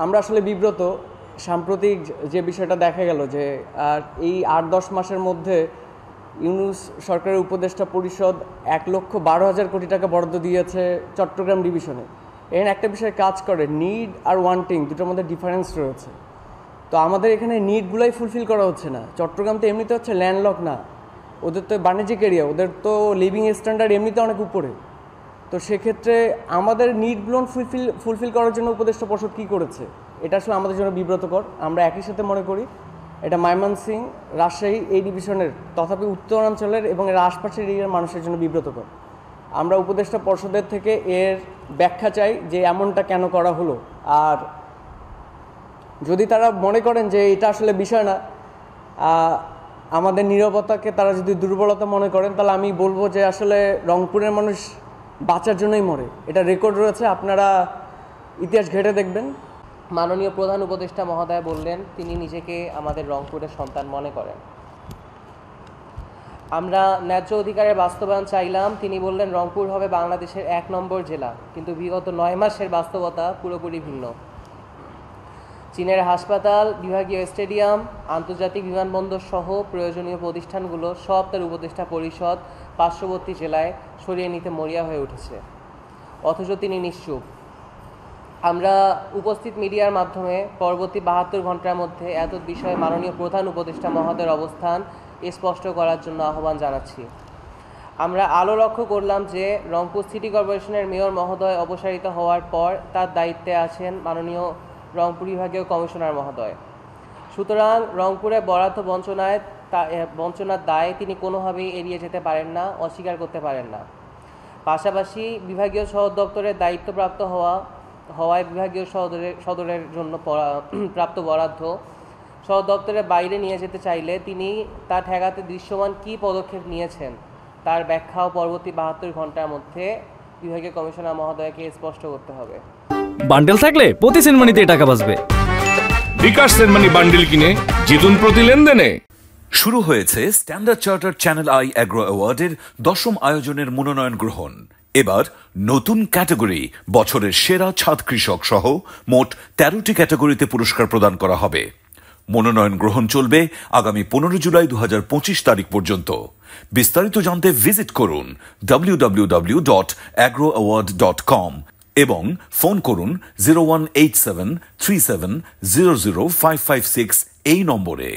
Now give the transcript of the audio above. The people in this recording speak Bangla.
আমরা আসলে বিব্রত। সাম্প্রতিক যে বিষয়টা দেখা গেল যে এই ৮-১০ মাসের মধ্যে ইউনূস সরকারের উপদেষ্টা পরিষদ ১,১২,০০০ কোটি টাকা বরাদ্দ দিয়েছে চট্টগ্রাম ডিভিশনে। এখানে একটা বিষয় কাজ করে, নিড আর ওয়ান্টিং দুটোর মধ্যে ডিফারেন্স রয়েছে। তো আমাদের এখানে নিডগুলোই ফুলফিল করা হচ্ছে না। চট্টগ্রাম তো এমনিতে হচ্ছে ল্যান্ডলক না, ওদের তো বাণিজ্যিক এরিয়া, ওদের তো লিভিং স্ট্যান্ডার্ড এমনিতে অনেক উপরে। তো সেক্ষেত্রে আমাদের নিডগুলো ফুলফিল করার জন্য উপদেষ্টা পরিষদ কী করেছে, এটা আসলে আমাদের জন্য বিব্রতকর। আমরা একই সাথে মনে করি এটা ময়মনসিংহ, রাজশাহী এই ডিভিশনের তথাপি উত্তরাঞ্চলের এবং এর আশপাশের এরিয়ার মানুষের জন্য বিব্রতকর। আমরা উপদেষ্টা পরিষদের থেকে এর ব্যাখ্যা চাই যে এমনটা কেন করা হলো। আর যদি তারা মনে করেন যে এটা আসলে বিষয় না, আমাদের নীরবতাকে তারা যদি দুর্বলতা মনে করেন, তাহলে আমি বলবো যে আসলে রংপুরের মানুষ বাঁচার জন্যই মরে, এটা রেকর্ড রয়েছে, আপনারা ইতিহাস ঘেঁটে দেখবেন। মাননীয় প্রধান উপদেষ্টা মহোদয় বললেন তিনি নিজেকে আমাদের রংপুরের সন্তান মনে করেন। আমরা ন্যায্য অধিকারের বাস্তবায়ন চাইলাম, তিনি বললেন রংপুর হবে বাংলাদেশের ১ নম্বর জেলা, কিন্তু বিগত ৯ মাসের বাস্তবতা পুরোপুরি ভিন্ন। চীনের হাসপাতাল, বিভাগীয় স্টেডিয়াম, আন্তর্জাতিক বিমানবন্দর সহ প্রয়োজনীয় প্রতিষ্ঠানগুলো সব তার উপদেষ্টা পরিষদ পার্শ্ববর্তী জেলায় সরিয়ে নিতে মরিয়া হয়ে উঠেছে, অথচ তিনি নিশ্চুপ। আমরা উপস্থিত মিডিয়ার মাধ্যমে পরবর্তী ৭২ ঘন্টার মধ্যে এত বিষয়ে মাননীয় প্রধান উপদেষ্টা মহোদয়ের অবস্থান স্পষ্ট করার জন্য আহ্বান জানাচ্ছি। আমরা আলো লক্ষ্য করলাম যে রংপুর সিটি কর্পোরেশনের মেয়র মহোদয় অপসারিত হওয়ার পর তার দায়িত্বে আছেন মাননীয় রংপুর বিভাগীয় কমিশনার মহোদয়। সুতরাং রংপুরে বরাদ্দ বঞ্চনার দায় তিনি কোনোভাবেই এড়িয়ে যেতে পারেন না, অস্বীকার করতে পারেন না। পাশাপাশি বিভাগীয় সদর দপ্তরের দায়িত্বপ্রাপ্ত হওয়ায় বিভাগীয় সদরের জন্য প্রাপ্ত বরাদ্দ সদর দপ্তরের বাইরে নিয়ে যেতে চাইলে তিনি তা ঠেকাতে দৃশ্যমান কী পদক্ষেপ নিয়েছেন তার ব্যাখ্যাও পরবর্তী ৭২ ঘন্টার মধ্যে বিভাগীয় কমিশনার মহোদয়কে স্পষ্ট করতে হবে। বান্ডেল থাকলে প্রতি সেনমানিতে টাকা বাঁচবে। বিকাশ সেনমানি বান্ডেল কিনে জিতুন প্রতি লেনদেনে। শুরু হয়েছে Standard Charter Channel I agro অ্যাওয়ার্ডের ১০ম আয়োজনের মনোনয়ন গ্রহণ। এবার নতুন ক্যাটাগরি বছরের সেরা ছাদ কৃষক সহ মোট ১৩টি ক্যাটাগরিতে পুরস্কার প্রদান করা হবে। মনোনয়ন গ্রহণ চলবে আগামী ১৫ জুলাই ২০২৫ তারিখ পর্যন্ত। বিস্তারিত জানতে ভিজিট করুন www.agroaward.com এবং ফোন করুন 018737000556 এই নম্বরে।